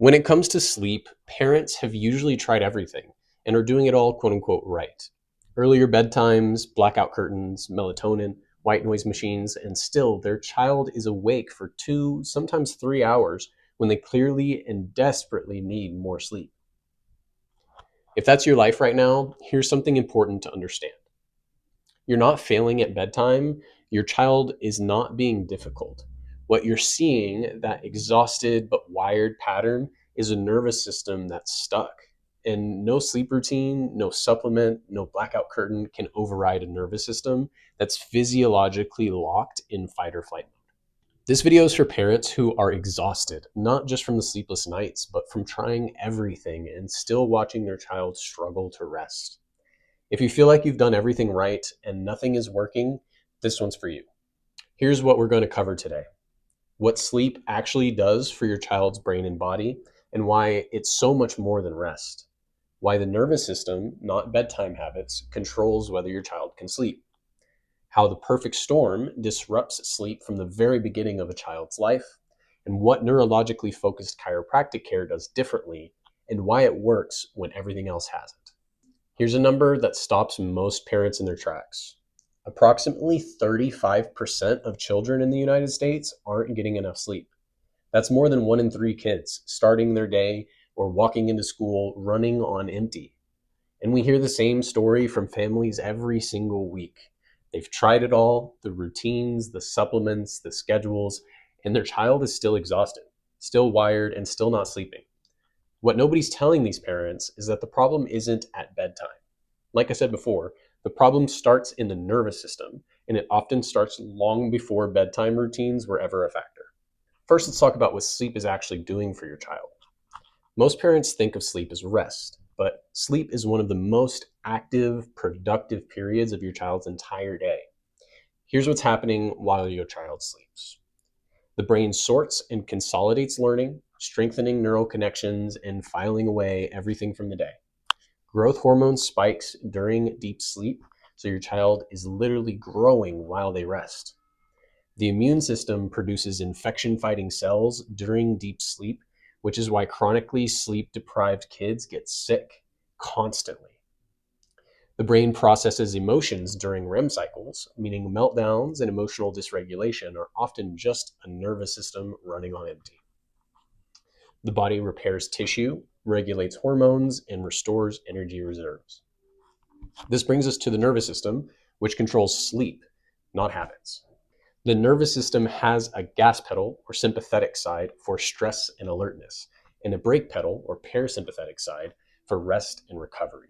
When it comes to sleep, parents have usually tried everything and are doing it all quote unquote right. Earlier bedtimes, blackout curtains, melatonin, white noise machines, and still their child is awake for 2, sometimes 3 hours when they clearly and desperately need more sleep. If that's your life right now, here's something important to understand. You're not failing at bedtime. Your child is not being difficult. What you're seeing, that exhausted but wired pattern, is a nervous system that's stuck. And no sleep routine, no supplement, no blackout curtain can override a nervous system that's physiologically locked in fight or flight mode. This video is for parents who are exhausted, not just from the sleepless nights, but from trying everything and still watching their child struggle to rest. If you feel like you've done everything right and nothing is working, this one's for you. Here's what we're going to cover today: what sleep actually does for your child's brain and body, and why it's so much more than rest. Why the nervous system, not bedtime habits, controls whether your child can sleep. How the perfect storm disrupts sleep from the very beginning of a child's life, and what neurologically focused chiropractic care does differently, and why it works when everything else hasn't. Here's a number that stops most parents in their tracks. Approximately 35% of children in the United States aren't getting enough sleep. That's more than 1 in 3 kids starting their day or walking into school running on empty. And we hear the same story from families every single week. They've tried it all, the routines, the supplements, the schedules, and their child is still exhausted, still wired, and still not sleeping. What nobody's telling these parents is that the problem isn't at bedtime. Like I said before, the problem starts in the nervous system, and it often starts long before bedtime routines were ever a factor. First, let's talk about what sleep is actually doing for your child. Most parents think of sleep as rest, but sleep is one of the most active, productive periods of your child's entire day. Here's what's happening while your child sleeps. The brain sorts and consolidates learning, strengthening neural connections, and filing away everything from the day. Growth hormone spikes during deep sleep, so your child is literally growing while they rest. The immune system produces infection-fighting cells during deep sleep, which is why chronically sleep-deprived kids get sick constantly. The brain processes emotions during REM cycles, meaning meltdowns and emotional dysregulation are often just a nervous system running on empty. The body repairs tissue, regulates hormones, and restores energy reserves. This brings us to the nervous system, which controls sleep, not habits. The nervous system has a gas pedal or sympathetic side for stress and alertness, and a brake pedal or parasympathetic side for rest and recovery.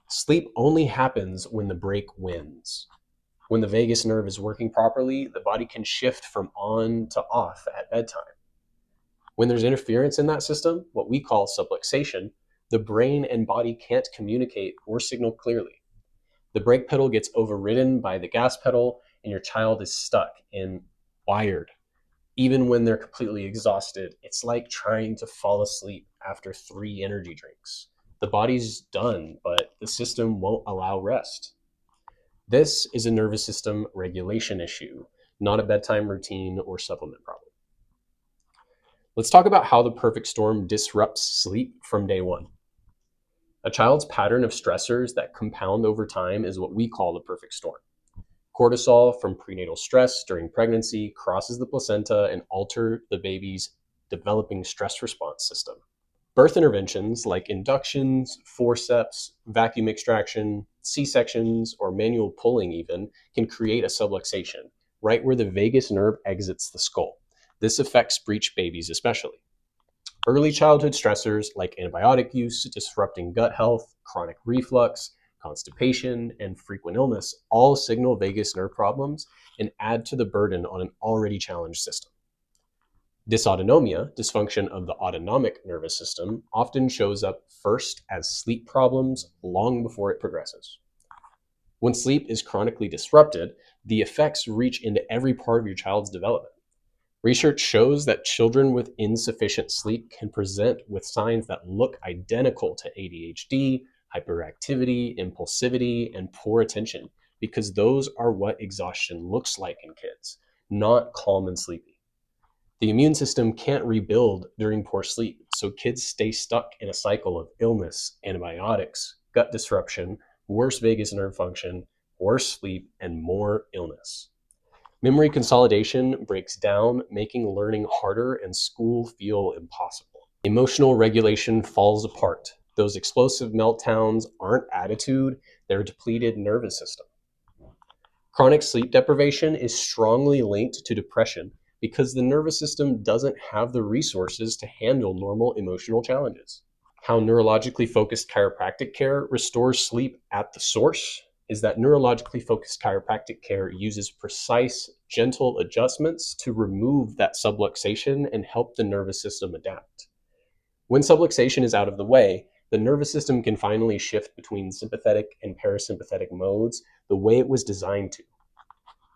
Sleep only happens when the brake wins. When the vagus nerve is working properly, the body can shift from on to off at bedtime. When there's interference in that system, what we call subluxation, the brain and body can't communicate or signal clearly. The brake pedal gets overridden by the gas pedal, and your child is stuck and wired. Even when they're completely exhausted, it's like trying to fall asleep after 3 energy drinks. The body's done, but the system won't allow rest. This is a nervous system regulation issue, not a bedtime routine or supplement problem. Let's talk about how the perfect storm disrupts sleep from day one. A child's pattern of stressors that compound over time is what we call the perfect storm. Cortisol from prenatal stress during pregnancy crosses the placenta and alters the baby's developing stress response system. Birth interventions like inductions, forceps, vacuum extraction, C-sections, or manual pulling even can create a subluxation, right where the vagus nerve exits the skull. This affects breech babies especially. Early childhood stressors like antibiotic use, disrupting gut health, chronic reflux, constipation, and frequent illness all signal vagus nerve problems and add to the burden on an already challenged system. Dysautonomia, dysfunction of the autonomic nervous system, often shows up first as sleep problems long before it progresses. When sleep is chronically disrupted, the effects reach into every part of your child's development. Research shows that children with insufficient sleep can present with signs that look identical to ADHD, hyperactivity, impulsivity, and poor attention, because those are what exhaustion looks like in kids, not calm and sleepy. The immune system can't rebuild during poor sleep, so kids stay stuck in a cycle of illness, antibiotics, gut disruption, worse vagus nerve function, worse sleep, and more illness. Memory consolidation breaks down, making learning harder and school feel impossible. Emotional regulation falls apart. Those explosive meltdowns aren't attitude, they're depleted nervous system. Chronic sleep deprivation is strongly linked to depression because the nervous system doesn't have the resources to handle normal emotional challenges. How neurologically focused chiropractic care restores sleep at the source is that neurologically focused chiropractic care uses precise, gentle adjustments to remove that subluxation and help the nervous system adapt. When subluxation is out of the way, the nervous system can finally shift between sympathetic and parasympathetic modes the way it was designed to.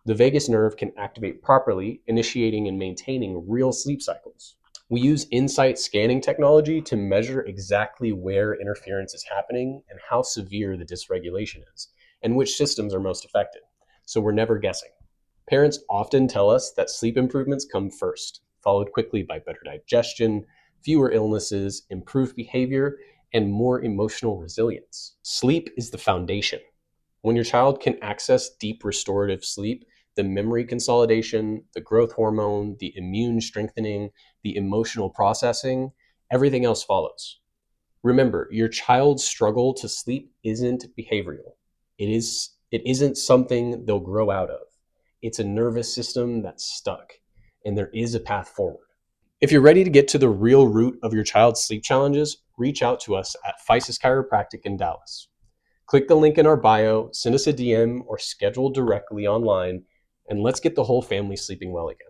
The vagus nerve can activate properly, initiating and maintaining real sleep cycles. We use insight scanning technology to measure exactly where interference is happening and how severe the dysregulation is, and which systems are most affected. So we're never guessing. Parents often tell us that sleep improvements come first, followed quickly by better digestion, fewer illnesses, improved behavior, and more emotional resilience. Sleep is the foundation. When your child can access deep restorative sleep, the memory consolidation, the growth hormone, the immune strengthening, the emotional processing, everything else follows. Remember, your child's struggle to sleep isn't behavioral. It isn't something they'll grow out of. It's a nervous system that's stuck, and there is a path forward. If you're ready to get to the real root of your child's sleep challenges, reach out to us at Physis Chiropractic in Dallas. Click the link in our bio, send us a DM, or schedule directly online, and let's get the whole family sleeping well again.